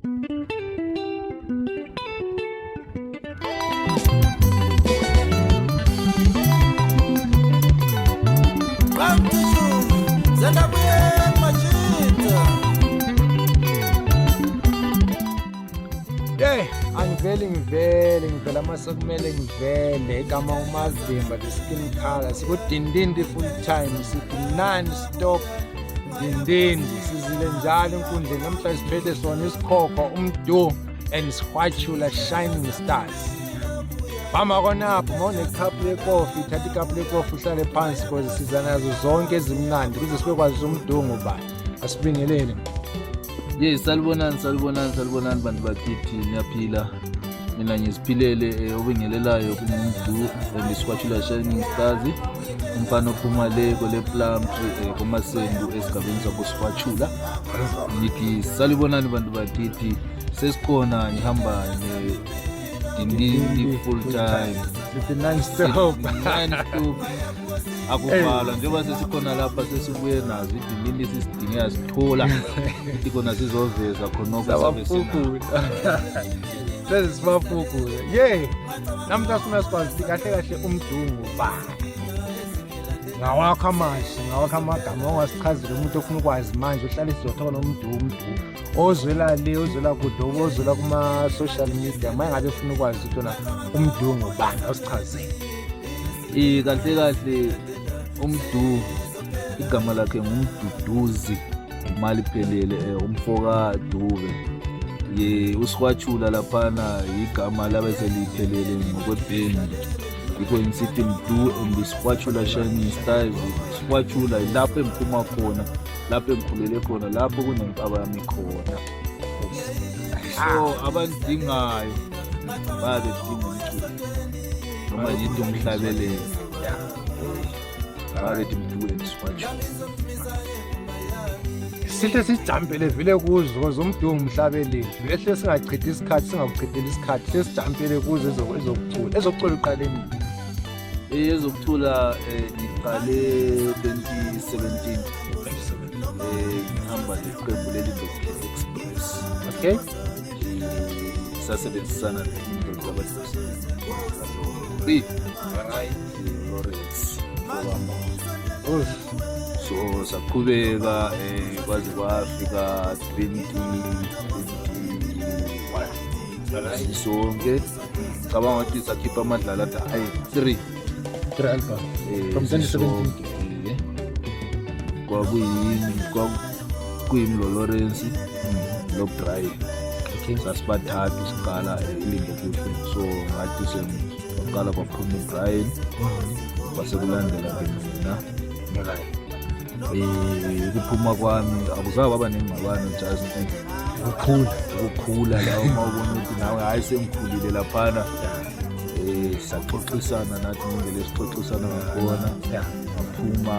Ngivele amase kumele ngivele igama uMazimba the skin color sikudindindi full time sithi non-stop dindindi sizile njalo enkundleni namhlanje siphethe sona isikhokho umdu and Sikhwatshula shining stars bama konapho mawunekhaphu lekofi thatha ikhaphu lekofi uhlale phansi cause siza nazo zonke ezimnandi kuze sibekwazi umdungu ba asibingelele. Yes, salibonani bantu bakithi niyaphila. Mina ngiziphilele obingelelayo kumdu Sikhwatshula shining stars umfana ophuma le kole plum tree kumasendu esigabeni sakho Sikhwatshula. Ngithi salibonani bantu bakithi sesikhona ngihamba dindindi full time sithi non-stop akuvala njengoba sesikhona lapha sesibuye nazo idindindi sisidingeka sithola ikona sizoveza khona okusabafukula sesibafukula namhla sifuna sikwazi kahle umdungu ba ngawakho amagama ongasichazela umuntu ofuna ukwazi manje uhlale sizothola umdu ozwela le ozwela kude ozwela kuma-social media uma ngabe ufuna ukwazi ukuthi na umdungu bani awusichazele. Kahle umdu igama lakhe ngumduduzi imali phelele umfoka Dube uSikhwatshula laphana igama labeseliphelele ngokwebhendi yikho ngisithi mdu Sikhwatshula shining stars. Sikhwatshula lapho emphuma khona lapho emkhulele khona lapho kunempabami khona so abadingayo badinga umculo noma yinto umhlabelele barethi mdu Sikhwatshula sihle sijampele vele kuzo zomdungu umhlabeleli ehle singachithi isikhathi singakuchithela isikhathi sesijampele kuzo ezokucula uqale nini? Ezokuthula iqale 2017 ngihamba neqembu leli Express. Okay, sasebenzisana Lawrence so saqhubeka kwaze kwafika 2021 sonke cabanga ukuthi sakhipha amadlala hayi 3 album from 2017 kwakuyimi Lawrence lo Dry sasibathathu siqala ilingo kuhle so ngathi siqala kwaphuma uBrian kwasekulandela mina ukuphuma kwami akuzange kwaba nengxabano just ukukhula la uma ubona ukuthi nawe hayi sengikhulile laphana saxoxisana nathi ngeke sixoxisana ngakhona ngaphuma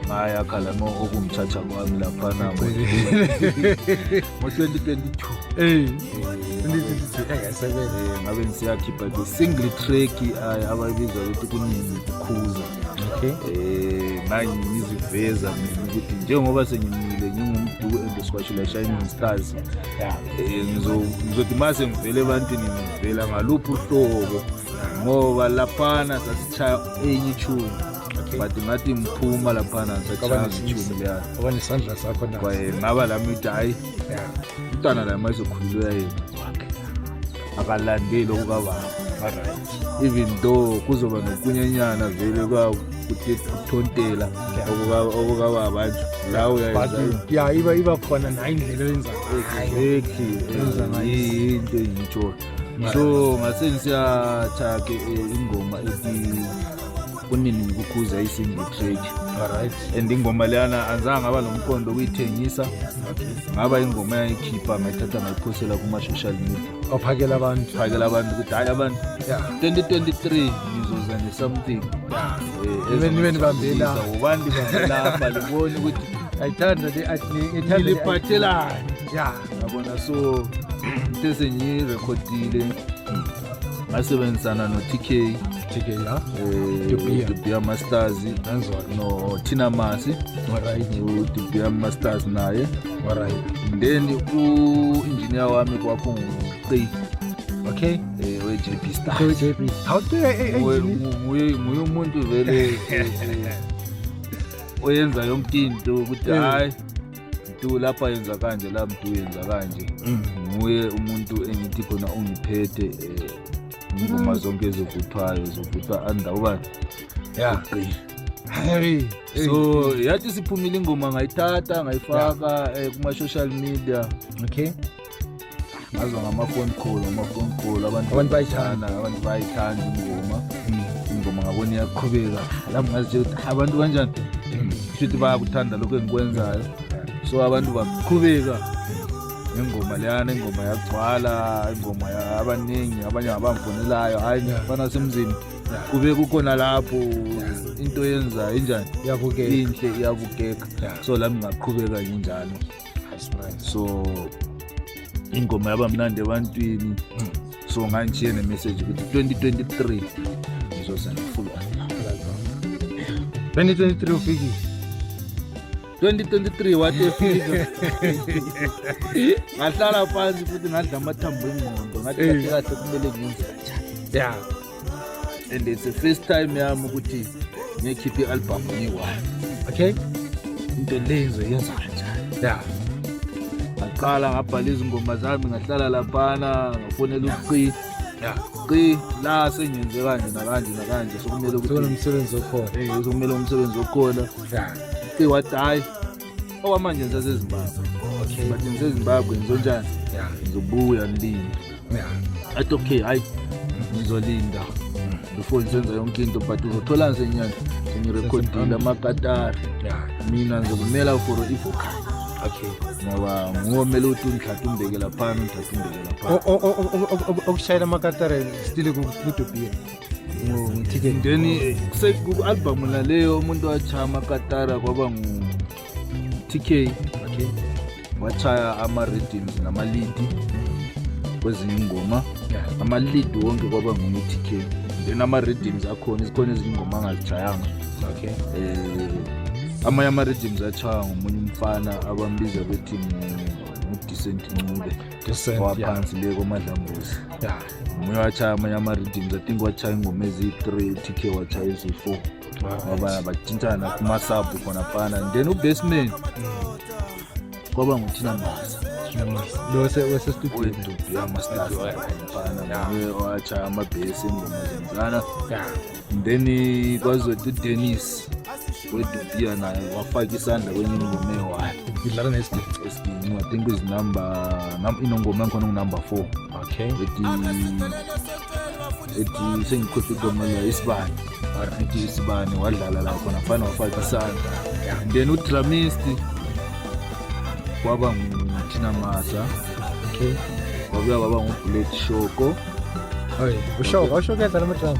ngaya khala okumthatha kwami laphana ngo-2022 ngabe ngisiyakhipha single track abayibiza ukuthi kuningi ukukhuza ngiziveza mina ukuthi njengoba sengimile ngingumdu Sikhwatshula shining stars ngizothi mase ngivele ebantwini ngivela ngaluphi uhlobo ngoba laphana sasitshaya enye itune but ngathi mphuma laphana sasitshaya itune leya ngoba nesandla sakho na kwaye ngaba lami ukuthi hayi umntwana la mayezokhululwa yena akalandeli okukababa even though kuzoba nokunyenyana vele kuthontela okukababa nje la uyayenza iba khona nayo indlela oyenza into yitsho so ngase ngisiyatha-ke ingoma ethi kunini ngikukhuza isingle track and ingoma leyana anzange ngaba nomqondo okuyithengisa ngaba ingoma yayikhipha ngayithatha ngayiphosela kuma-social media phakela abantu ukuthi hayi abantu 2023 ngizoza ne-something nibe nibambela ubani libambelapha libone ukuthi ayithanda liphathelane yabona so into esengiyirekhodile ngasebenzisana no-TK Dubia Masters no Tina Masi Dubia Masters naye Alright. Then u-engineer wami kwakungu-3 Okay. we-JP Star. So JP. How do Nguye umuntu vele oyenza yonke into ukuthi hayi mntu lapha yenza kanje la mntu yenza kanje. Nguye umuntu engithi khona ungiphethe ingoma zonke ezivuthwa andawubani. Yeah. Hey. So yathi siphumile ingoma ngayithatha ngayifaka kuma-social media. Okay. Ngazo ngama-phone call abantu bayithanda ingoma ngabona iyaqhubeka lapho ngazi ukuthi abantu kanjani futhi bayakuthanda lokho engikwenzayo. So abantu baqhubeka ingoma leyana, ingoma yagcwala, ingoma abaningi abanye abamfonelayo hayi bana semzini kube kukhona lapho into yenza injani inhle iyabukeka. So lami ngaqhubeka njalo. So ingoma yaba mnandi ebantwini. So ngangishiye ne-message ukuthi 2023 ngizosana full album. 2023 ufiki. 2023 wathi efika ngahlala phansi futhi ngadla amathambo engqondo ngathi kahle kumele ngenze kanjani. Yeah. And it's the first time yami ukuthi ngikhiphe i-album ngiyi-1. Okay. Into lezo yenza kanjani. Yeah. Ngaqala ngabhala izingoma zami ngahlala laphana ngafonela uqi. Yeah. Qi la sengenze kanje nakanje sokumele ukuthi umsebenzi okhona. sokumele umsebenzi okhona. Yeah. Qi wathi hayi okwamanje ngisaseZimbabwe. Okay. But ngiseZimbabwe ngizonjani? Yeah. Ngizobuya ngilinda. Yeah. Athi okay hayi ngizolinda before ngisenza yonke into but uzothola nsenyana sengirekhodile amakatari. Yeah. Mina ngizokumela for ivocal. Okay. Ngoba ngomele ukuthi ngithathe umbeke laphana okushayela amakatare still kudobhiya. Ngithike then ku-album laleyo umuntu wachaya amakatara kwaba ngu-TK. Okay. Wachaya ama-rhythms nama-lead kwezinye ingoma. Ama-lead wonke kwaba ngu-TK. Then ama-rhythms akhona izikhona ezinye ingoma angazitshayanga. Okay. Amanye ama-rhythms achaya ngomunye umfana abambiza bethi ngu-Decent Ncube waphansi le koMadlambuzi. Yeah. Nguye wachaya amanye ama-rhythms I think wachaya ingoma ezi-3 TK wachaya ezi-4 ngoba batshintshana kuma-sub khona fana. And then u-Bassman kwaba nguThina Masa Lo wese-studio weDubi ama-stars fana nguye wachaya ama-bass engoma zenzana. And then kwazothi uDennis weDubi naye wafaka isandla kwenye ingoma eyi-1 idlala esini I think inongoma enkhona ngu-number 4. Okay. ethi sengikhohlwe igama layo Isibani wadlala la khona fana wafaka isandla. And then udramist kwaba nguThina Masa. Okay. Kwabuya kwaba nguBlack Shoko. Ushoko edlala ama-drum.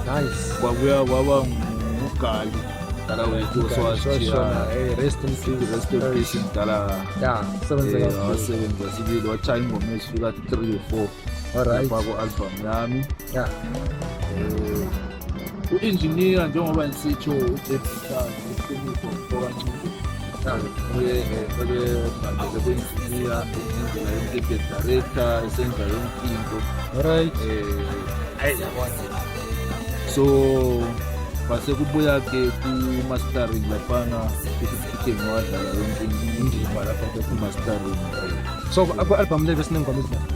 Nice. Kwabuya kwaba nguGali dala wethu oswashiya. Rest in peace. Dala wasebenza sibili wachaya ingoma ezifika 3 or 4. Alright. Lapha ku-album yami. Yeah. U-engineer njengoba nisitsho uJeff Star uqinisa kancane. Ubandele kwe-engineer indlela yonke director esenza yonke into. Alright. So base kubuya ke ku-mastering laphana futhi ngiwadlala yonke indima lapha ku-mastering. So ku-album le besinengoma ezibani?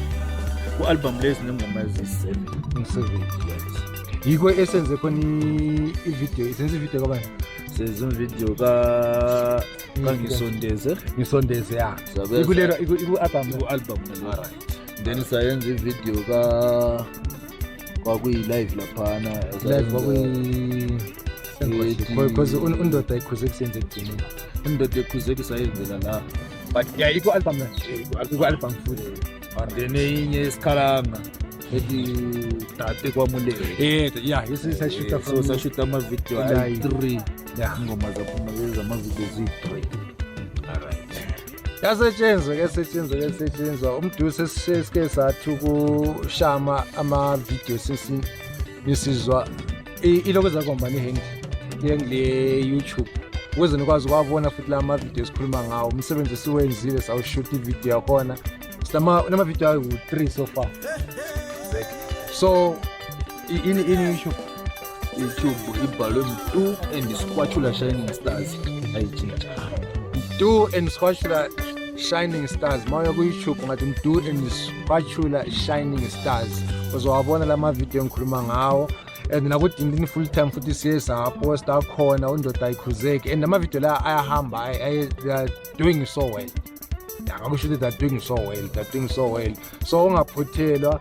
Ku-album le sinengoma ezi-7. Yiko esenze khona i-video, isenze i-video kabani? Senze video Ngisondeze ya. Iku-album. Ku-album le. Then sayenza i-video kwakuyi-live laphana. Because undoda ikhuze kusenze ekugcineni. Undoda ikhuze kusayenzela la. But yeah, iku-album iku-album futhi. And then enye isikhalanga ethi tate kwamuleke. Yeah, isisashuta so sashuta ama-video ayi-3. Yeah. Ingoma zaphuma lezi ama-video zi-3. Kuyasetshenzwa umduso sesike sathi ukushama ama-video nisizwa iloko zakomba nehang le YouTube ukuze nikwazi ukwabona futhi la ma-video esikhuluma ngawo umsebenzi esiwenzile sawushuta ividiyo yakhona nama-video ayi-3 so far. So ini YouTube ibhalwe Mdu and Squatula Shining Stars ayitshintsha Mdu and Squatula Shining Stars mawuya ku-YouTube ngathi Mdu and Squatula Shining Stars uzowabona la ma-video engikhuluma ngawo and nakudindini full time futhi siye saposta akhona undoda ayikhuzeki and ama-video la ayahamba they are doing so well. Ngakusho ukuthi they're doing so well so ungaphuthelwa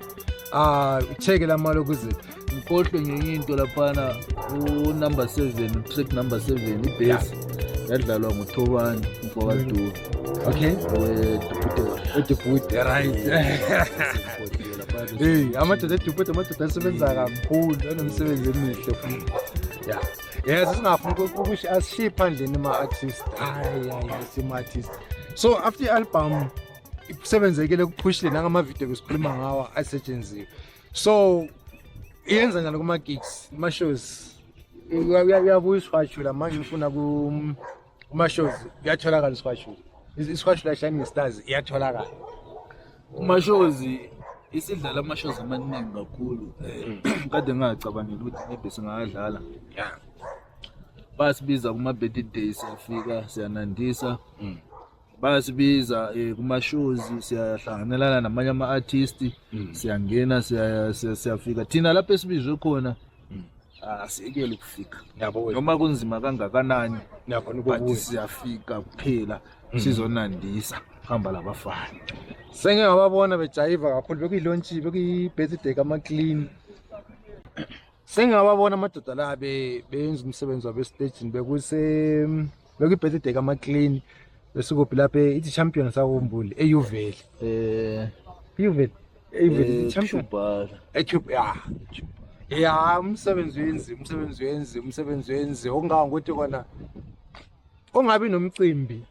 check la mali ukuze ngikhohlwe ngenye into laphana number 7 track number 7 ibase yadlalwa nguThobani umfowadu. Okay, eDubude right. Hey, amadoda eDubude amadoda asebenza kakhulu anomsebenzi emihle futhi. Yeah. Yes, singafuni ukuthi ashiye phandle ama-artist. Hayi sima-artist. So after i-album isebenzekile kuphushile nangama-video besikhuluma ngawo asetshenziswe. So iyenza njalo kuma-gigs, kuma-shows. Uyabuya isiHwashula manje ngifuna kuma-shows iyatholakala isiHwashula. isiHwashula Shining Stars iyatholakala. Kuma-shows isidlala ama-shows amaningi kakhulu. Kade ngacabangela ukuthi maybe singadlala. Yeah. Basibiza kuma-birthday siyafika siyanandisa. Basibiza kuma-shows siyahlanganelana namanye ama-artist siyangena siyafika thina lapho esibizwe khona asiyekele ukufika noma kunzima kangakanani but siyafika kuphela sizonandisa hamba labafana. Senge ngababona bejayiva kakhulu bekuyilaunch bekuyi-birthday kama-clean. Senge ngababona amadoda la benza umsebenzi wabo estage bekuyi-birthday kama-clean besikuphi lapha ithi champion sakhumbuli eYuveli champion eTube ya umsebenzi wenzi okungangokuthi kona ongabi nomcimbi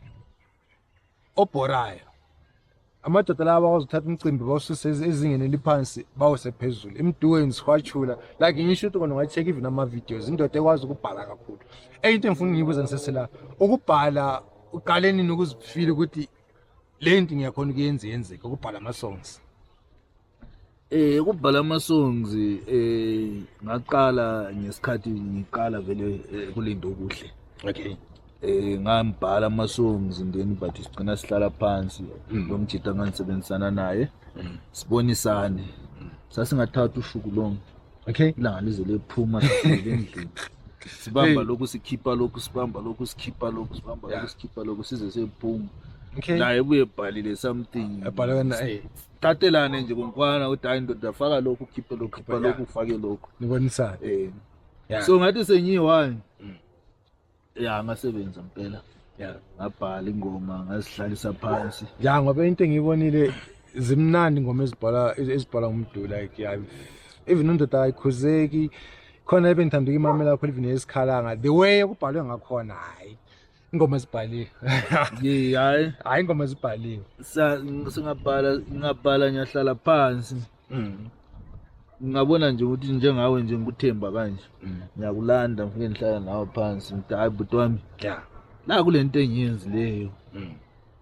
obhorayo amadoda la bakuzothatha umcimbi bawususe ezingeni eliphansi bawuse phezulu Mdu and Squatula like ngisho ukuthi kona ungacheck even ama-videos indoda ekwazi ukubhala kakhulu. Into engifuna ngiyibuza nisesela ukubhala uqaleni nokuzifila ukuthi le nto ngiyakhona ukuyenzeka ukubhala ama-songs. Ukubhala ama-songs ngaqala ngesikhathi ngiqala vele kulindo okuhle. Okay. Ngambhala ama-songs then but sigcina sihlala phansi lo mjita nganisebenzisana naye sibonisane sasingathatha ushuku lonke. Okay. Ilanga lize lephuma endlini sibamba lokhu sikhipha lokhu sibamba lokhu sikhipha lokhu sibamba lokhu sikhipha lokhu size sephuma. Okay. Naye buye ebhalile something ebhalana thathelane nje konkwana ukuthi hayi ndoda faka lokhu ukhiphe lokhu khipha lokhu ufake lokhu nibonisana. So ngathi senyiyi-1 ngasebenza impela ngabhala ingoma ngazihlalisa phansi ngoba into engiyibonile zimnandi ingoma ezibhala nguMdu like even undoda ayikhuzeki khona ebengithanda ukuyimamela kakhulu even esikhalanga the way kubhalwe ngakhona hayi ingoma ezibhaliwe hayi ingoma ezibhaliwe ngabhala ngiyahlala phansi ngabona nje ukuthi njengawe nje ngikuthemba kanje ngiyakulanda ngifike ngihlala nawe phansi ngithi hayi bhuti wami la kule nto engiyenzileyo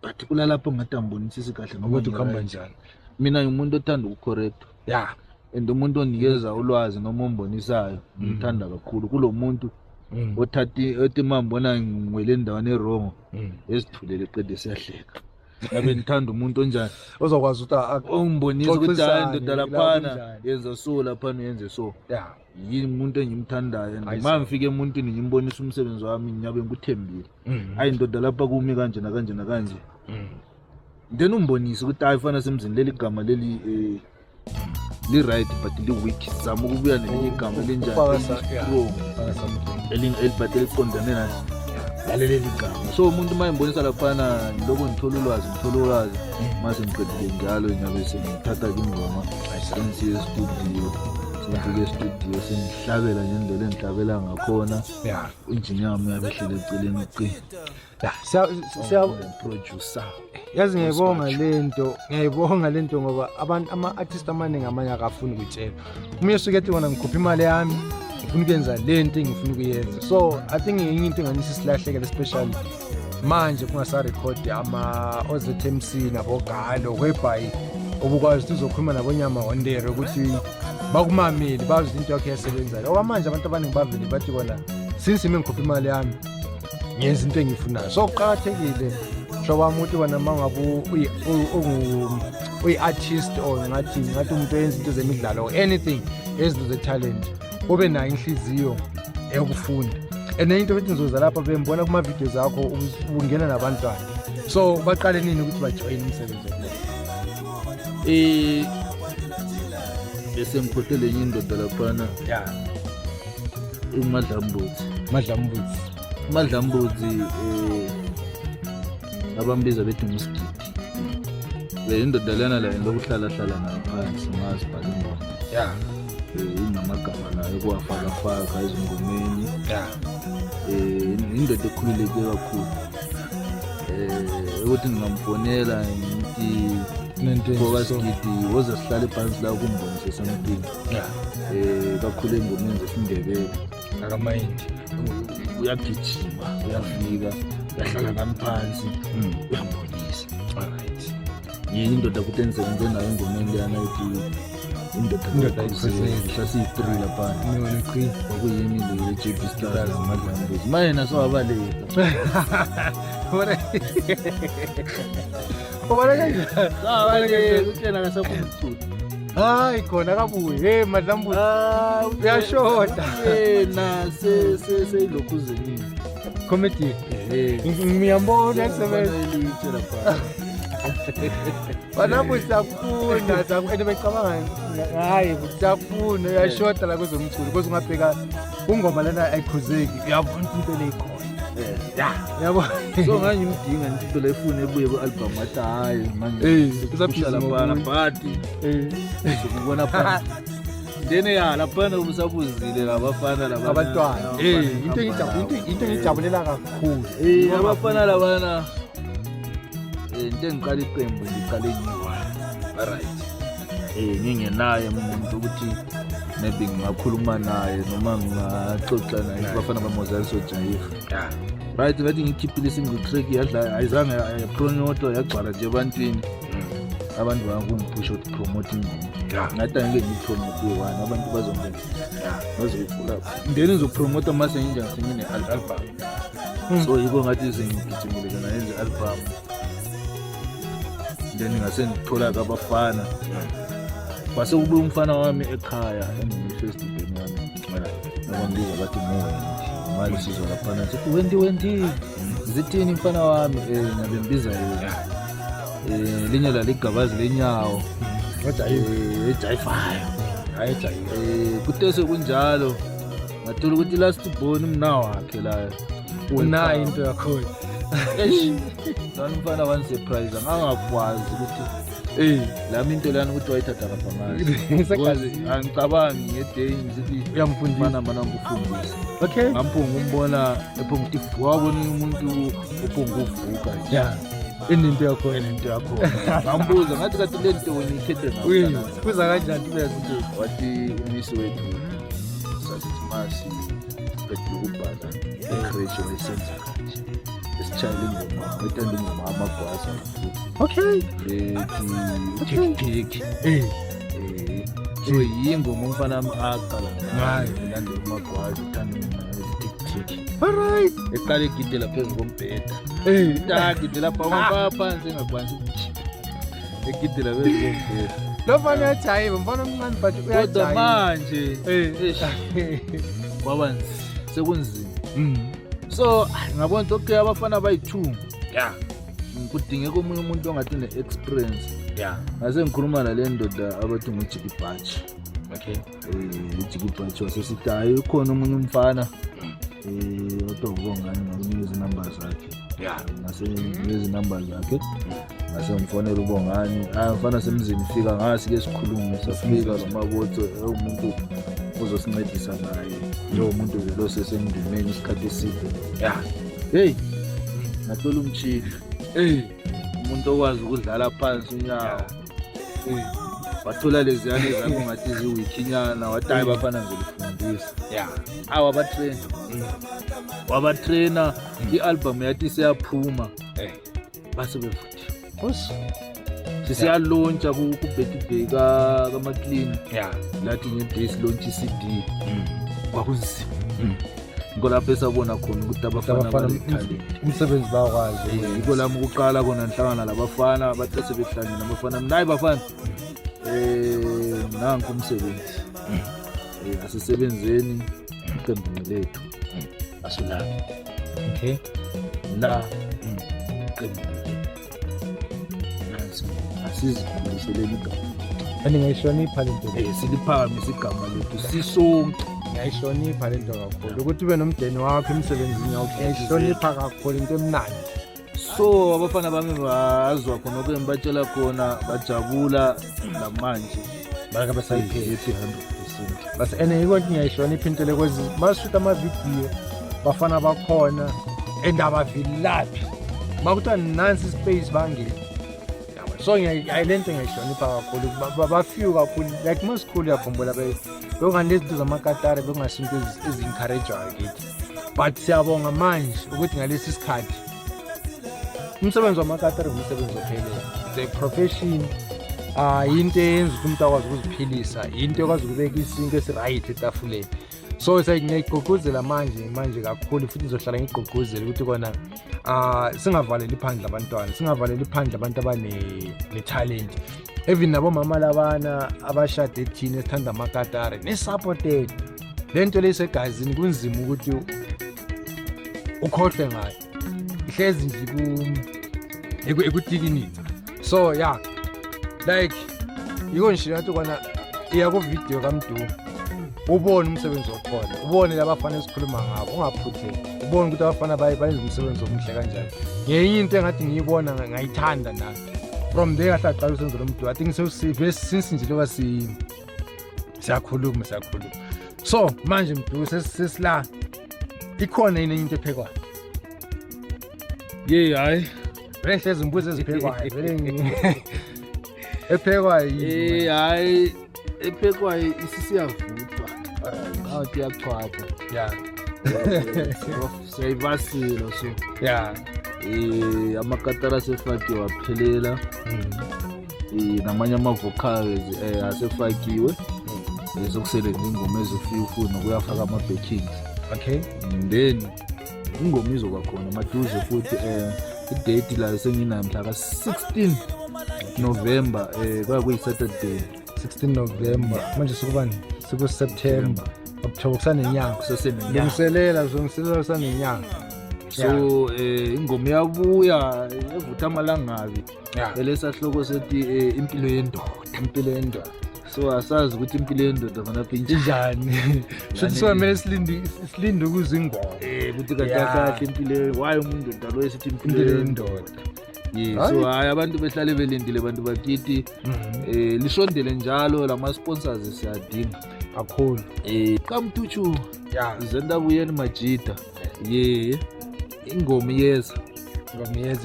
but kulalapho ngathi angibonisisi kahle ngokuthi ukuhamba njani. Mina ngimuntu othanda ukucorrect and umuntu onikeza ulwazi noma ombonisayo ngithanda kakhulu kulo muntu othi mambona ngwele endaweni erongo esithulele qede siyahleka. Ngabe ngithanda umuntu onjani ozokwazi ukuthi ongibonisa ukuthi hayi ndoda laphana yenza so laphana yenze so. Yini umuntu engimthandayo uma ngifike emuntwini ngimbonisa umsebenzi wami ngiyabe ngikuthembile hayi ndoda lapha kumi kanje nakanje nakanje then umbonisa ukuthi hayi fana semzini leli gama leli li-right but li-weak zama ukubuya nelinye igama elinjani strong but eliqondane naleli gama. So umuntu uma embonisa laphana lokho ngithola ulwazi mase ngiqedile njalo ngiyabe sengithatha ingoma sengiye estudio sengihlabela ngendlela engihlabela ngakhona injini yami yabe ehlele eceleni producer. Yazi ngiyayibonga lento ngoba ama-artist amaningi amanye akafuni ukutshela uma usuke ethi wona ngikhupha imali yami ngifuna ukuyenza lento engifuna ukuyenza. So I think enye into enganisa isilahlekele especially manje kungasarekhodi OZMC nabogalo whereby ubukwazi ukuthi uzokhuluma nabonyama wondere ukuthi bakumameli bazi into yakhe yasebenzayo. Okwamanje abantu abaningi bavele bathi bona since ngikhupha imali yami ngenza into engiyifunayo. So kuqakathekile hlobo wami ukuthi wena mangabe uyi-artist or ngathi umuntu oyenza into zemidlalo or anything ezinto ze-talent ube nayo inhliziyo eyokufunda. And into ethi ngizoza lapha bembona kuma-videos akho ungena nabantwana. So baqale nini ukuthi bajoyine umsebenzi wakho? Bese ngiphothele enye indoda laphana uMadlambuzi abambiza bethi uMsigidi. Le indoda lana la lokuhlala nayo phansi ngazi balingwa inamagama nayo kuwafaka ezingomeni. Indoda ekhululeke kakhulu ukuthi ngingamfonela ngithi Sigidi woza sihlale phansi la kumbonise something kakhulu engomeni zesiNdebele akamayindi uyagijima uyafika uyahlala nami phansi uyambonisa. Indoda ukuthi enzenze nayo engomeni leyana ukuthi indoda siyi-3 laphana okuyimi le-JP Stars Madlambuzi manje naso wabaleka utshena kasapho umthuthu hayi khona kabuye Madlambuzi uyashoda yena seyilokhuzeni comedy ngiyambona yasebenza Madlambuzi siyafuna and becabanga hayi siyafuna uyashoda la kwezomculo because ungabheka ungoma lana ayikhuzeki uyabona into leyikhona yabo. So nganye imdinga into lefuna ebuye ku-album athi hayi manje usaphila laphana but ukubona phansi then laphana ubusabuzile labafana abantwana into engijabulela kakhulu abafana labana into engiqala iqembu ngiqale ngiyi-1 ngingenaye umuntu ukuthi maybe ngingakhuluma naye noma ngingaxoxa naye bafana baMozali Sojayifa right ngathi ngikhiphile single track ayizange yapromotwa yagcwala nje ebantwini abantu bangakungiphusha ukuthi promote ingoma ngathi angeke ngipromote one abantu bazongena bazoyifula then ngizopromota mase nginjani album so yiko ngathi sengigijimile kana yenze album then ngase ngithola abafana base kube umfana wami ekhaya engiyifestival yami nabambiza bathi mali sizwa laphana sithi wendi zithini mfana wami ngabembiza yena linye la ligabazi lenyawo ejayifayo kutese kunjalo ngathola ukuthi last born umna wakhe la unayo into yakhona lana umfana wani surprise angakwazi ukuthi lami into lana ukuthi wayithatha kapha angicabangi ngeday ngithi uyamfundisa mana ngikufundisa ngamphunga umbona ephunga ukuthi wabona umuntu uphunga uvuka into yakhona ngambuza ngathi kathi lento wena ikhethe nawe kuza kanjani uyazithi wathi umisi wethu sasithi masi ukubhala ecreche wayisenza kanje esitshayela ingoma wethanda ingoma amagwaza tik so yingoma umfana wami aqala ngayo ulandela amagwaza uthanda ingoma tik eqale egidela phezu kombheda agidela phansi engakwanisi egidela phezu kombheda lo mfana uyajayiva mfana omncane but kodwa manje kwaba sekunzima so ngabona ukuthi abafana bayi-2 kudingeka omunye umuntu ongathi ne-experience ngase ngikhuluma nale ndoda abathi nguJiggy Batch uJiggy Batch wasesithi hayi ukhona omunye umfana odwa ubongani ngakunikeza inamba zakhe ngase nginikeza inamba zakhe ngase ngifonela ubongani mfana semzini fika ngasi-ke sikhulume safika nomabotho umuntu uzosincedisa naye lo muntu velo sesengimeni isikhathi eside ngathola umchief umuntu okwazi ukudlala phansi unyawo wathola leziyane zakho ngathi ziwikinyana wathi hayi bafana ngizolifunda Disa yeah wabatrainer i-album yathi siyaphuma base befuthi sisiyalauncha ku-birthday kaMaclean lathi nge-days launch i-CD kwakunzima ngiko lapho esabona khona ukuthi abafana umsebenzi bakwazi yiko lami ukuqala kona ngihlangana labafana bathi sebehlangene nabafana nayi bafana nanku umsebenzi asisebenzeni iqembu lethu asulapha okay la iqembu lethu asizikhuliseleni igama andingayihlonipha lento siliphakamise igama lethu sisonke ngiyayihlonipha lento kakhulu ukuthi ube nomndeni wakho emsebenzini wakho ngiyayihlonipha kakhulu into emnandi so abafana bami bazwa khona okembatshela khona bajabula namanje baraka basayiphile 100% base ene yiko ngiyayihlonipha into lekwezi bashuta amavidiyo bafana bakhona endabavilaphi makuthi nansi space bangile so ngiyayilento ngiyayihlonipha kakhulu bafew kakhulu like most cool yakhumbula bekunganezinto zamakatare bekungasinto ezi-encouragewayo kithi but siyabonga manje ukuthi ngalesi sikhathi umsebenzi wamakatare ngumsebenzi ophelele the profession into eyenza ukuthi umuntu akwazi ukuziphilisa into ekwazi ukubeka isinto esiright etafuleni so ngiyayigqugquzela manje kakhulu futhi ngizohlala ngigqugquzela ukuthi kona singavaleli phandle abantwana singavaleli phandle abantu abane-talent even nabomama labana abashade ethini esithanda amakatare ne-supported lento lesegazini kunzima ukuthi ukhohlwe ngayo ihlezi nje ekutikinitsa so like yiko nje nathi kona iya ku video kaMdu ubone umsebenzi okhona ubone labafana esikhuluma ngabo ungaphutheki ubone ukuthi abafana bayenza umsebenzi omuhle kanjani ngenye into engathi ngiyibona ngayithanda na from there ahlaqala usenzo loMdu I think since nje loka siyakhuluma so manje Mdu sesila ikhona yini into ephekwayo hayi vele hlezi imbuzi eziphekwayo vele ephekwayo hayi ephekwayo isisiyavuthwa awuthi yakuchwatha siyayivasila so amakatara asefakiwe aphelela namanye ama-vocals asefakiwe sokusele ngingoma ezifuna nokuyafaka ama-backings okay then ingoma izobakhona maduze futhi i-date la senginayo mhla ka-16 November kwakuyi-Saturday 16 November manje sikubani siku-September October kusanenyanga lungiselela kusanenyanga so ingoma iyabuya evutha amalangabi elesahloko sethi impilo yendoda so asazi ukuthi impilo yendoda vanaphi njani shothi somele silinde ukuza ingoma ukuthi kahle impilo why umuntu ndalo esithi impilo yendoda so hayi abantu behlale belindile abantu bakithi lishondele njalo lama sponsors siyadinga kakhulu kaMtuchu zenda buyeni Majida ingoma iyeza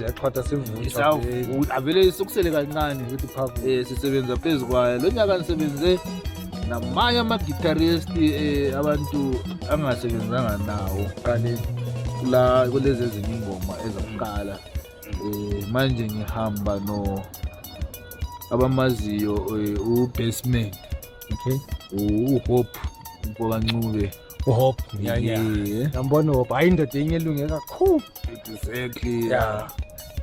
yaqhatha sivuthwa avele isokusele kancane ukuthi phakathi sisebenza phezukwayo lo nyaka nisebenze namanye ama-guitarist abantu angasebenzanga nawo la kulezi ezinye ingoma ezokuqala manje ngihamba abamaziyo uBasement uHope uMpokancube uHope ngiyambona uHope hayi indoda enye elunge kakhulu exactly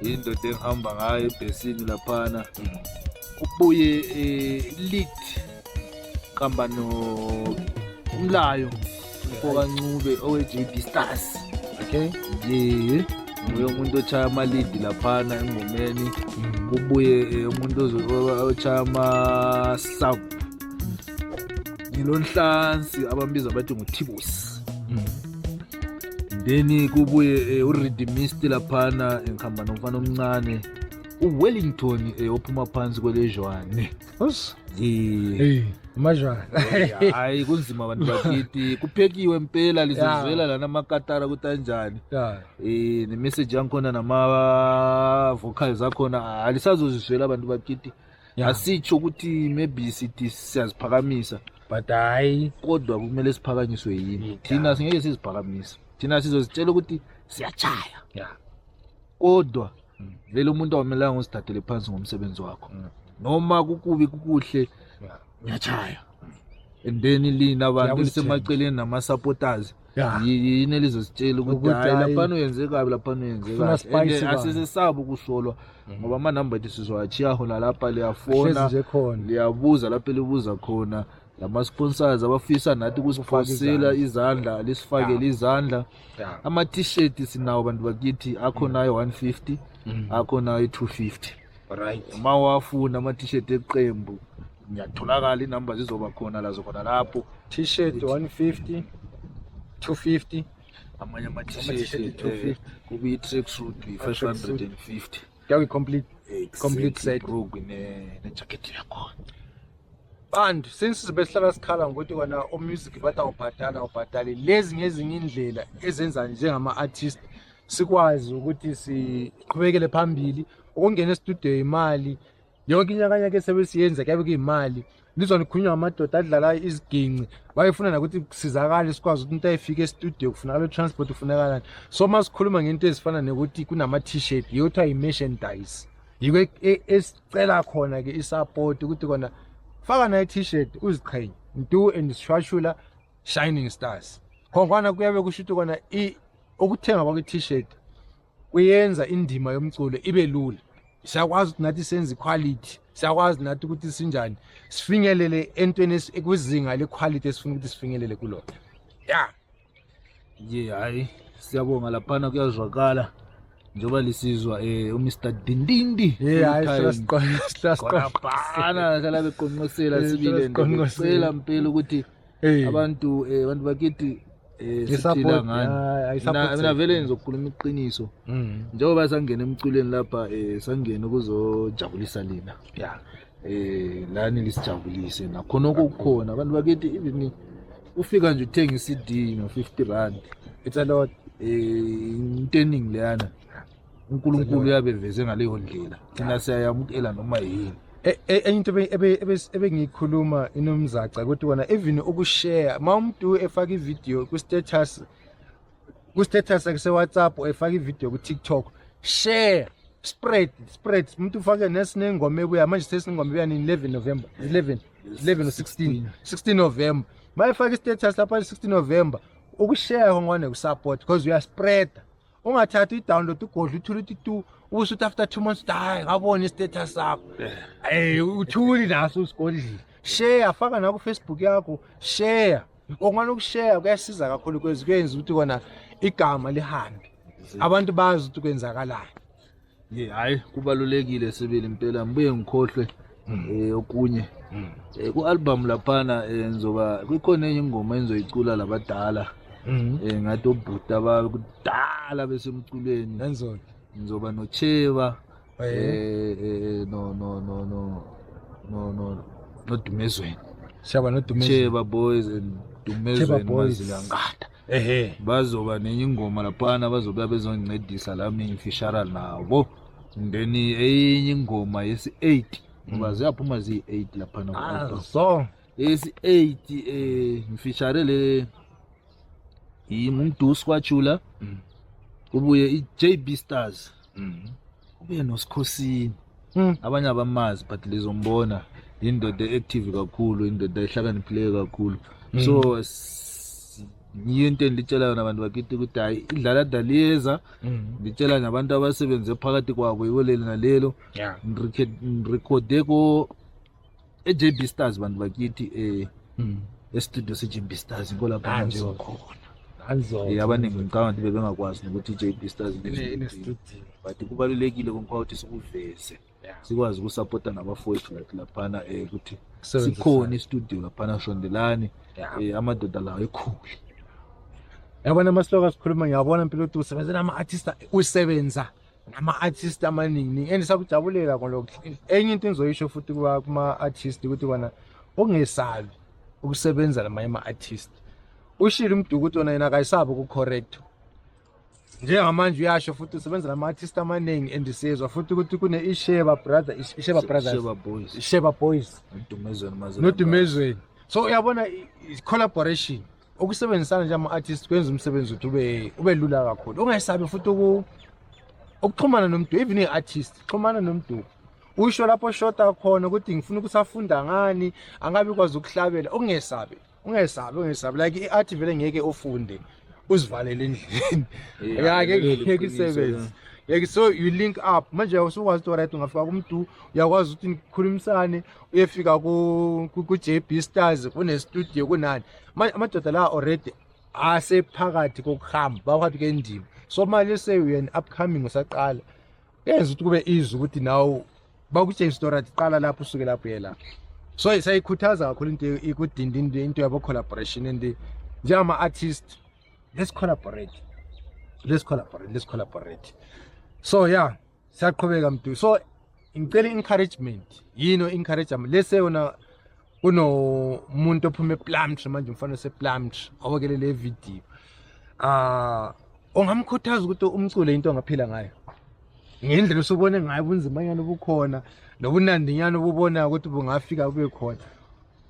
indoda engihamba ngayo ebhesini laphana ubuye lead kamba umlayo uMpokancube owe-JB Stars nguye umuntu ochaya ama-lead laphana engomeni kubuye umuntu ochaya ama-sub ngilonhlansi abambiza bathi nguTibosi then kubuye uRhythmist laphana engikhamba nomfana omncane uWellington ophuma phansi kwelejwane amajwane hayi kunzima abantu bakithi kuphekiwe impela lizozwela lana amakatara ukuthi kanjani nemessage yankhona nama-vocals akhona alisazozizwela abantu bakithi asitsho ukuthi maybe sithi siyaziphakamisa but hayi kodwa kumele siphakanyiswe yini thina singeke siziphakamisa thina sizozitshela ukuthi siyachaya kodwa vele umuntu awumelanga ngosithathele phansi ngomsebenzi wakho noma kukubi kukuhle ngiyachaya and then lina abantu lisemaceleni nama supporters yini elizositshela ukuthi hayi lapha uyenze kabi lapha uyenze kabi asisesaba ukusolwa ngoba ama number ethi sizowachiya hona lapha liyafona liyabuza lapha libuza khona lama sponsors abafisa nathi kusifakela izandla lisifakele izandla ama t-shirt sinawo bantu bakithi akhona ayi150 akhona ayi250 right mawafuna ama t-shirt eqembu ngiyatholakala inamba zizoba khona lazo khona lapho t-shirt 150 250 amanye ama t-shirt 250 kuba i-tracksuit 550 yawe complete set bro ne jacket yakho bantu since sibehlala sikhala ngokuthi kona music batawubhatala lezi ngezinye indlela ezenza njengama artist sikwazi ukuthi siqhubekele phambili ukungena e-studio imali yonke inyakanya ke sebesiyenza kuyabe kuyimali lizonikhulunywa amadoda adlala iziginci bayifuna ukuthi kusizakala sikwazi ukuthi umuntu ayefika e-studio kufunakala transport kufunakalani so masikhuluma ngento ezifana nokuthi kunama t-shirt yotha i-merchandise yiko esicela khona ke i-support ukuthi kona faka na i-t-shirt uziqhenye ntu and shwashula shining stars khona kuyabe kushuthi kona ukuthenga kwakhe t-shirt kuyenza indima yomculo ibe lula siyakwazi ukuthi nathi senze quality siyakwazi nathi ukuthi sinjani sifinyelele entweni ekwizinga le-quality esifuna ukuthi sifinyelele kulona hayi siyabonga laphana kuyazwakala njoba lisizwa uMr Dindindi hayi silaphana hlala beqonqosela sibile ndicela impela ukuthi abantu bakithi sithila ngani mina vele ngizokhuluma iqiniso njengoba sangena emculweni lapha sangena ukuzojabulisa lina lani lisijabulise nakhona okukhona abantu bakithi even ufika nje uthenga i-CD no50 rand it's a lot intenning leyana uNkulunkulu yabeveze ngaleyo ndlela thina siyayamukela noma yini enye into ebengiyikhuluma inomzaca ukuthi wona even ukushare mawumuntu efaka ivideo ku-status akuse WhatsApp efaka ivideo ku-TikTok share spread umuntu ufake nesinengoma ebuya manje sesinengoma ebuya ni 11 November 11 or 16 November bayifaka i-status lapha 16 November ukushare ngone kusupport because we are spread ungathatha i-download ugodla uthula ukuthi usuthi after 2 months hayi ngabona i-status sakho uthuli naso usigodlile share faka na ku Facebook yakho share ongana ukushare kuyasiza kakhulu kwenza ukuthi kona igama lihambe abantu bazi ukuthi kwenzakalani hayi kubalulekile sibili impela ngibuye ngikhohlwe okunye ku-album laphana ngizoba kukhona enye ingoma engizoyicula labadala ngathi obhuta abakudala besemculweni nenzolo ngizoba noCheba no Dumezweni shaba no Dumezweni Cheba boys and Dumezweni mazilangada bazoba nenye ingoma laphana bazoba bezoncedisa lami ngifishara nabo then enye ingoma yesi8 ngoba ziyaphuma zi8 laphana so yesi8 ngifishare le umuntu uSkwachula kubuye iJB Stars kubuye noSikhosini abanye abamazi but lizombona indoda active kakhulu indoda ehlakaniphile kakhulu so into enditshela yona abantu bakithi ukuthi hayi idlala daliyeza ngitshela nabantu abasebenze phakathi kwabo ikoleli nalelo ngirecorde ko eJB Stars bantu bakithi e-studio seJB Stars inkola phansi khona abaningi ngicabanga bebengakwazi ukuthi iJB Stars ne-studio but kubalulekile ukuthi sikuveze sikwazi ukusupporta nabafowethu laphana ukuthi sikhona i-studio laphana Shondelani amadoda lawo ekhulu yabona amaslogan sikhuluma ngiyabona impilo ukuthi usebenza usebenza nama-artist amaningi endisakujabulela lokho enye into engizoyisho futhi kuma-artist ukuthi kona ungesabi ukusebenza namanye ama-artist ushilo umuntu ukuthi wona yena akayisabi ukucorrect njengamanje uyasho futhi usebenza nama-artist amaningi endisizwa futhi ukuthi kune-Isheba Boys Dumezweni no Dumezweni So uyabona collaboration ukusebenzisana nje ama-artist kwenza umsebenzi ukuthi ube lula kakhulu. Ungayisabi futhi ukuxhumana nomuntu, even i-artist xhumana nomuntu usho lapho shota khona ukuthi ngifuna ukusafunda ngani, angabi kwazi ukuhlabela. Ungesabi like i-art vele ngeke ufunde uzivalele endlini ngeke isebenze. So you link up manje usukwazi to right ungafika kumuntu uyakwazi ukuthi nikhulumisane uyefika ku JB Stars kune studio kunani amadoda la already asephakathi kokuhamba bakwathu ke indima. So manje say we an upcoming usaqala yenza ukuthi kube easy ukuthi nawo bakutshengisa story qala lapho usuke lapho yela. So sayikhuthaza kakhulu into ikudindindi into yabo collaboration and njama artist let's collaborate. So yeah, siyaqhubeka mntu. So ngicela encouragement encouragement lese wona umuntu ophuma ePlumtree manje umfana sePlumtree awokele le video ungamkhuthaza ukuthi umculo into ongaphila ngayo ngendlela usubone ngayo ubunzima nyana obukhona nobunandi nyana obubona ukuthi bungafika kube khona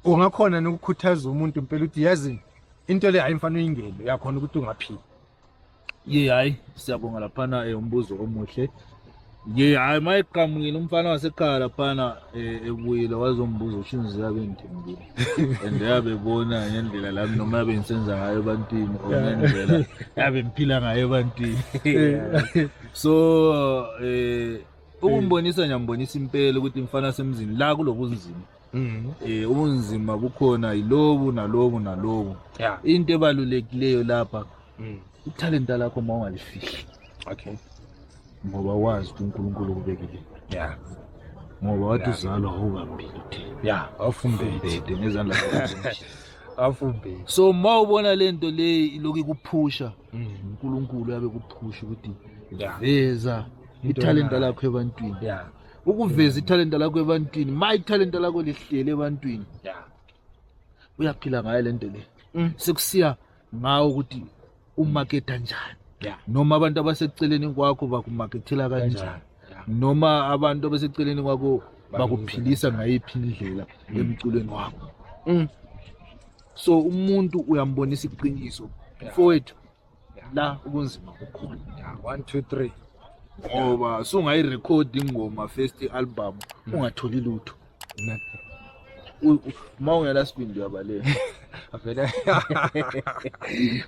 ungakhona nokukhuthaza umuntu impela ukuthi yazi into le ayimfana uyingene yakhona ukuthi ungaphila. Hayi siyabonga laphana umbuzo omuhle. Hayi mayiqhamukile umfana wasekhaya laphana ebuyile wazombuza ushinzi yabe ngithembile and yabebona ngendlela lami noma yabe ngisenza ngayo ebantwini ngendlela yabe ngiphila ngayo ebantwini. So ukumbonisa ngiyambonisa impela ukuthi mfana semzini la kulobunzima. Ubunzima bukhona yilobu nalobu. Into ebalulekileyo lapha italenta lakho mawungalifihli. Okay. Ngoba wazi ukuthi uNkulunkulu ubekile. Ngoba wathi uzalwa awubambile uthi. Awufumbethe ngezandla zakho. Awufumbethe. So mawubona lento le iloku ikuphusha uNkulunkulu yabe kuphusha ukuthi veza italenta lakho ebantwini. Ukuveza italenta lakho ebantwini, italenta lakho lihlele ebantwini. Uyaphila ngayo lento le. Sekusiya ngawo ukuthi umarketa njani. Noma abantu abaseceleni kwakho bakumarketela kanjani. Noma abantu abaseceleni kwakho bakuphilisa ngayiphi indlela emculweni wakho. So umuntu uyambonisa iqiniso mfowethu la ubunzima bukhona. 1 2 3 ngoba sungayirecord ingoma first album ungatholi lutho. Mawungela sibindi yabalela avela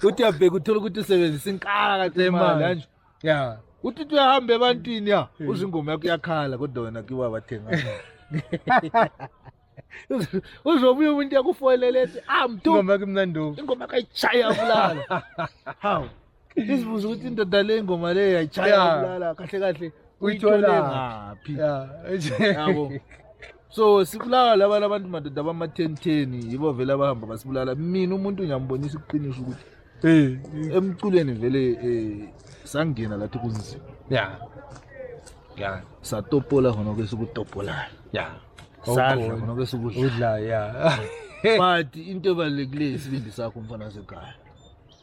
uthi abheka uthola ukuthi usebenzisa inkala kancemali kanje. Uthi uyahamba ebantwini uzingoma yakho yakhala kodwa wena kiwa bathenga. Uzobuya umuntu yakufoyelele ethi mntu ingoma yakho imnando ingoma yakho ayitshaya bulala. Hawu isibuzo ukuthi indoda le ingoma le ayitshaya bulala kahle uyithola ngaphi? Yabo. So sibulawa laba abantu madoda bama 10 yibo vele abahamba basibulala. Mina umuntu ngiyambonisa iqiniso ukuthi emculweni vele sangena lathi kunzima. Satopola khona kwesikutopola. Sadla khona kwesikudla. But into ebalekile isibindi sakho mfana sekhaya.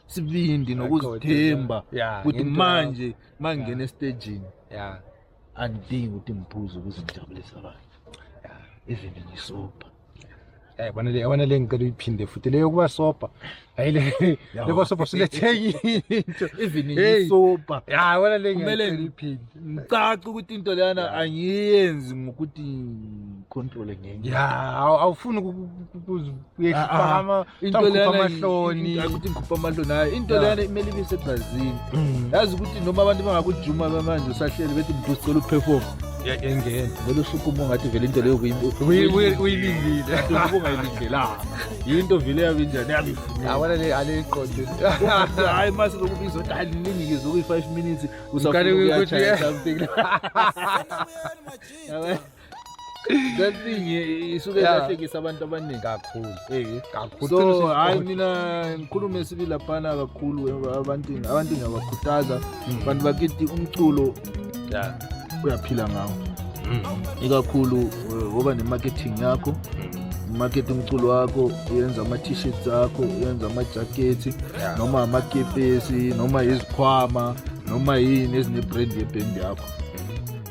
Sibindi nokuzithemba ukuthi manje mangena estagini andingi ukuthi ngiphuze ukuze ngijabulise abantu. Even ngisopa. Yabona le ngicela uyiphinde futhi leyo kuba sopa. Hayi le kwasopa siletheki into. Even ngisopa. Wona le ngicela uyiphinde. Ngicaca ukuthi into leyana angiyenzi ngokuthi control ngeke. Awufuni ukuyefama into leyana amahloni. Ukuthi ngikhupha amahloni hayi into leyana imeli bisebrazil. Yazi ukuthi noma abantu bangakujuma manje usahleli bethi ngicela uperform. Engene vele usukuma ngathi vele into leyo uyilindile ubungayilindela into vele yabinjani yabifuna wona le aliqonde hayi mase lokubiza ukuthi aliningize ukuyi 5 minutes usafuna ukuthi something that thing isuke lahlekisa abantu abaningi kakhulu kakhulu. So hayi mina ngikhulume sibili laphana kakhulu abantu ngabakhuthaza abantu bakithi umculo uyaphila ngawo ikakhulu ngoba nemarketing yakho market umculo wakho uyenza ama t-shirts akho uyenza ama jackets noma amakepesi noma izikhwama noma yini ezine brand yeband yakho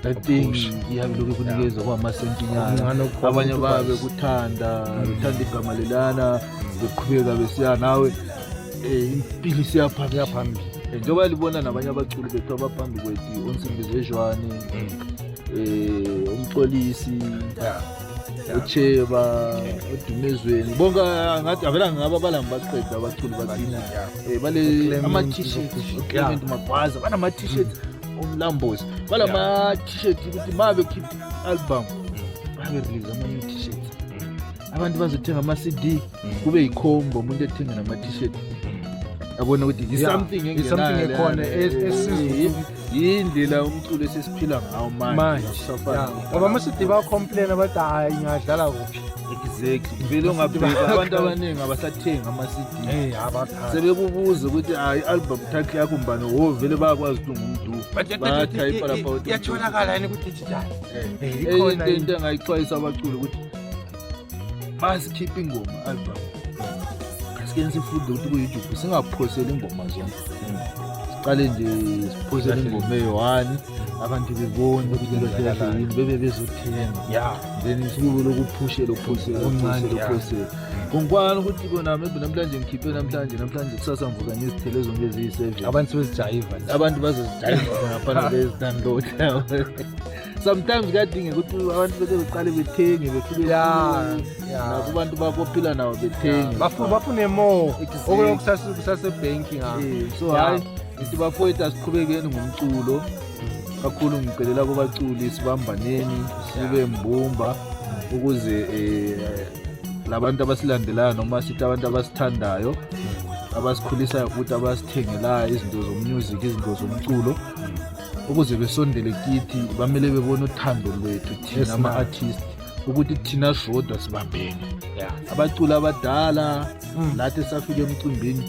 that thing iyabe lokhu kunikeza kwamasentinyana abanye babe kuthanda igama lelana beqhubeka besiya nawe impilo isiyaphambili njengoba libona nabanye abaculi bethu abaphambi kwethu uNsimbizezwane umxolisi uCheba uDumezweni bonke ngathi avela ngaba balamba baqeda abaculi bathina bale ama t-shirt Clement Magwaza banama t-shirt umlambozi balama t-shirt ukuthi mabe keep album babe release ama t-shirt abantu bazothenga ama CD kube yikhombo umuntu ethenga nama t-shirt yabona ukuthi something ekhona yindlela umculo esesiphila ngawo manje ngoba ama-CD ba-complain abathi hayi ngadlala kuphi exactly vele ungabheka abantu abaningi abasathenga ama-CD sebekubuza ukuthi hayi i-album track yakho mbani vele bayakwazi ukuthi ungumuntu bayathayipha lapha ukuthi iyatholakala yini ku-digital into engayixwayisa abaculi ukuthi masikhiphe ingoma album asike sifunde ukuthi ku-YouTube singaphoseli ingoma zonke siqale nje siphosele ingoma eyi-1 abantu bebone ukuthi lento yini bebe bezothenga then sibe lokuphushela kungikwana ukuthi kona maybe namhlanje ngikhiphe namhlanje kusasa ngivuka ngizithele zonke eziyi-7 abantu sebezijayiva abantu bazozijayiva ngaphandle kwezi-download sometimes kuyadingeka ukuthi abantu beke beqale bethenge befike nabo abantu bakophila nawo bethenge bafune more okuyokusasebhenki so hayi ithi bafowethu asiqhubekeni ngomculo kakhulu ngicelela kubaculi sibambaneni sibe mbumba ukuze labantu abasilandelayo noma sithi abantu abasithandayo abasikhulisayo futhi abasithengelayo izinto zomusic izinto zomculo ukuze besondele kithi bamele bebone uthando lwethu thina ama-artist ukuthi thina shodwa sibambene abaculi abadala lathi safika emcimbini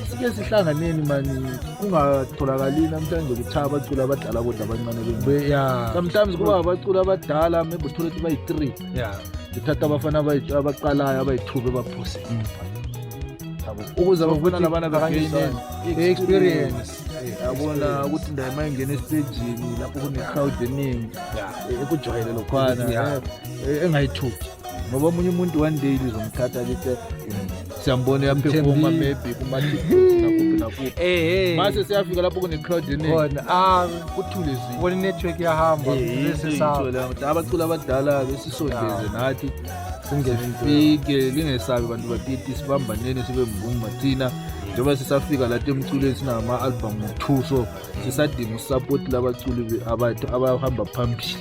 sike sihlanganeni mani kungatholakali namhlanje kuthiwa abaculi abadala kodwa abancane sometimes kuba abaculi abadala maybe uthole ukuthi bayi-3 ngithatha abafana abaqalayo abayi-2 bebaphose ukuze abafana labana be-experience yabona ukuthi ndaye uma ingena esitejini lapho kune-crowd eningi ekujwayele lokhwana engayithuki ngoba omunye umuntu one day lizomthatha lithi siyambona yaphefoma maybe kuma-tiktok nakuphi mase siyafika lapho kune-crowd eningi kuthule bona inetwork yahamba abaculi abadala besisondeze nathi singefike lingesabi bantu bakithi sibambaneni sibe mbumba thina njengoba sisafika lathi emculweni sinama-album 2 so sisadinga usupport labaculi abahamba phambili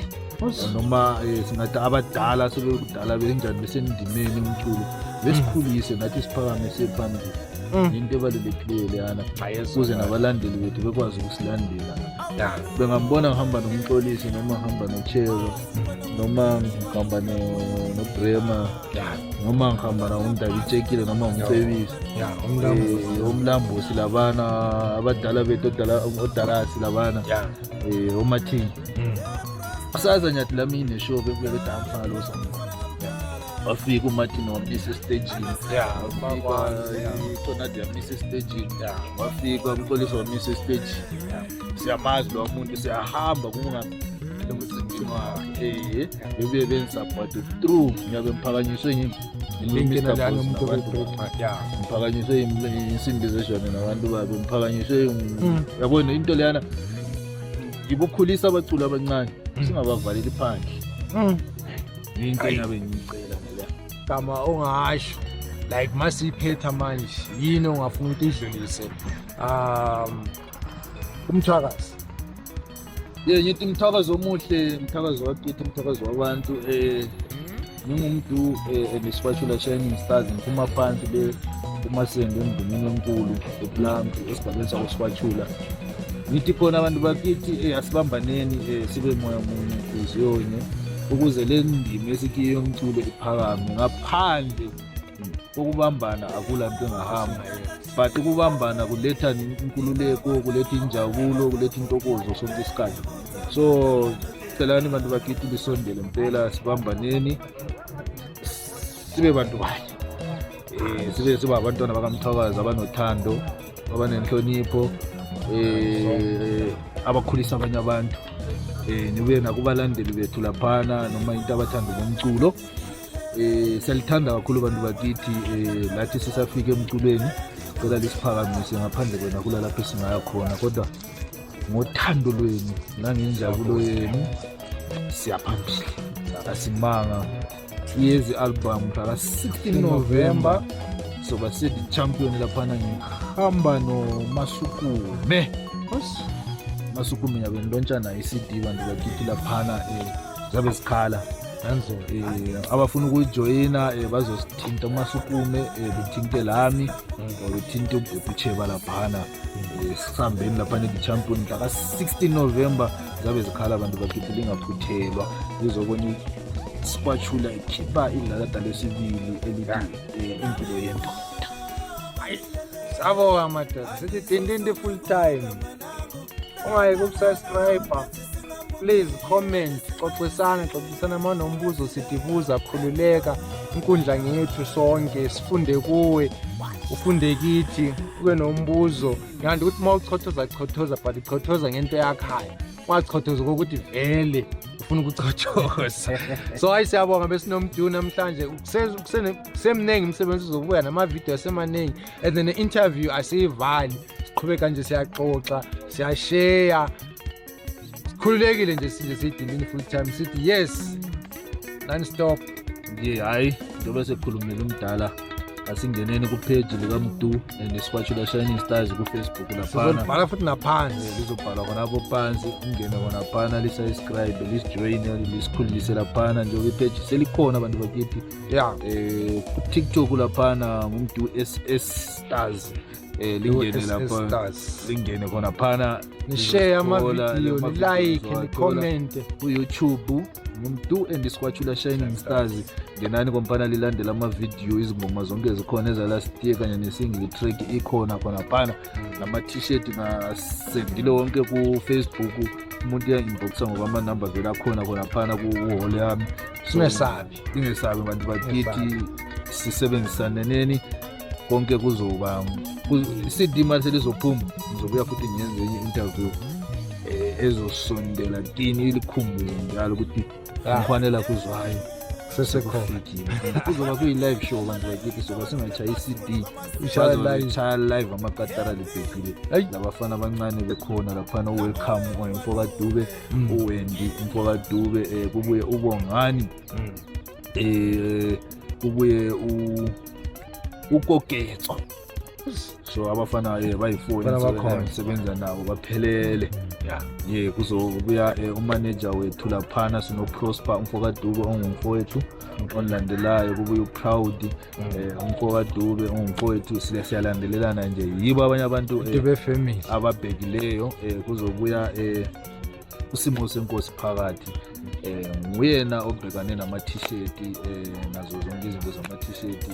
noma singathi abadala sebekudala benjani besendimeni umculo besikhulise nathi siphakamise phambili into ebalulekileyo leyana kuze nabalandeli bethu bekwazi ukusilandela bengambona ngihamba nomxolisi noma ngihamba noCheba noma ngihamba noBrema noma ngihamba naUNdabitshekile noma umcebisi umlambosi labana abadala bethu odalasi labana oMathini asaza nyathi lami ineshow bebeke damfana lo sana wafika uMathini wamisa estagini iconadi yamisa estagini wafika umxolisi wamisa estagini siyamazi lo muntu siyahamba emcimbini wakhe bebuye bengisapothe through ngiyabe mphakanyiswe mphakanyiswe Insimbizezwane nabantu babe mphakanyiswe yabona into leyana ngibukhulisa abaculi abancane singabavaleli phandle into engabe ngicela gama ongasho like masiphetha manje yini ongafuna ukuthi idlulise umthakazi ngithi umthakazi omuhle umthakazi wakithi umthakazi wabantu ngingumuntu enesipashula Shining Stars ngiphuma phansi le kumasende emndumini enkulu ePlant esigabeni sakwesipashula ngithi khona abantu bakithi asibambaneni sibe moya munye kuziyone ukuze le ndimi esikiyo yomculo iphakame ngaphandle kokubambana akulanto engahamba but ukubambana kuletha inkululeko kuletha injabulo kuletha intokozo sonke isikhathi so celani bantu bakithi lisondele impela sibambaneni sibe bantu baye sibe abantwana bakamthakazi abanothando abanenhlonipho abakhulisa abanye abantu nibuye nakubalandeli bethu laphana noma into abathanda ngomculo. Siyalithanda kakhulu bantu bakithi, lathi sisafika emculweni cela lisiphakamise ngaphandle kwena kula lapho singaya khona, kodwa ngothando lwenu nangenjabulo yenu siyaphambili, asimanga. Iyezi album mhla 16 November soba sithi champion laphana ngihamba noMasukume. Masukume yabe ndontshana iCD bantu bakithi laphana zabe sikhala nanzo abafuna ukujoyina bazosithinta uMasukume bethinte lami bethinte uBhebhucheba laphana sihambeni laphana i-champion mhla 16 November zabe zikhala abantu bakithi lingaphuthelwa lizobona iSkhwatshula ikhipha ilalada lesibili elithi impilo yendoda. Sabo amadoda sithi Dindindi full time. Ungayi kusubscribe, please comment, xoxisana manombuzo sidibuza, khululeka, inkundla ngethu sonke sifunde kuwe, ufunde kithi, ube nombuzo. Nganti ukuthi mawuchothoza but uchothoza ngento yakhaya. Ungachichothoza ukuthi vele ufuna ukuchothoza. So ayisiyabonga besinomdu namhlanje kusemningi umsebenzi uzobuya namavideo asemaningi, and then interview asiyivali. Siqhubeka nje siyaxoxa, siyashare. Sikhululekile nje siyidindini full time sithi yes non stop. Hayi njengoba sekhulumile umdala asingeneni kupage likaMdu neSkhwatshula Shining Stars kuFacebook laphana. Sizobhala futhi naphansi, lizobhala khonapho phansi, ungene khona laphana lisubscribe, lisijoin, lisikhulise laphana njengoba ipage selikhona abantu bakithi. Ku-TikTok laphana ngumdu SS Stars. Lingene lapha, lingene khona phana, ni-share ama-video, ni-like, ni-comment. Ku-YouTube ngumdu neSkhwatshula Shining Stars. Ngenani kompana lilandela ama-video, izingoma zonke zikhona eza-last year kanye nesingle track ikhona khona phana. Nama-t-shirt ngasendile wonke ku-Facebook, umuntu ya-inboxa ngoba ama-number vele akhona khona phana ku-wall yami. Singesabi bantu bakithi, sisebenzisane neni konke kuzoba iCD manje lizophuma, ngizobuya futhi ngiyenze enye interview ezosondela kini ilikhumbule njalo ukuthi ngikwanela kuzwayo sesekhona. Kuzoba kuyi-live show bantu bakithi, soba singachaya iCD, chaya live amakatara libhekile. Labafana abancane bekhona laphana, welcome uMfokadube, uWendy uMfokadube, kubuye uBongani, kubuye uKogetso. So abafana bayi-4 sebenza nabo baphelele. Kuzobuya umanager wethu laphana sinoProsper uMfokadube ongumfowethu onlandelayo, kubuye uProud uMfokadube ongumfowethu. Siyalandelelana nje, yibo abanye abantu ababhekileyo. Kuzobuya uSimo Senkosi phakathi, nguyena obhekane nama-t-shirt nazo zonke izinto zama-t-shirt.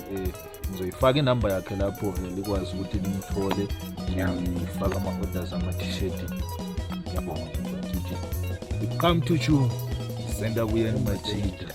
Ngizoyifaka inamba yakhe lapho likwazi ukuthi nimthole, ngifaka ama-orders ama-t-shirt. Yabonga ukuthi come to you, senda kuyena majida.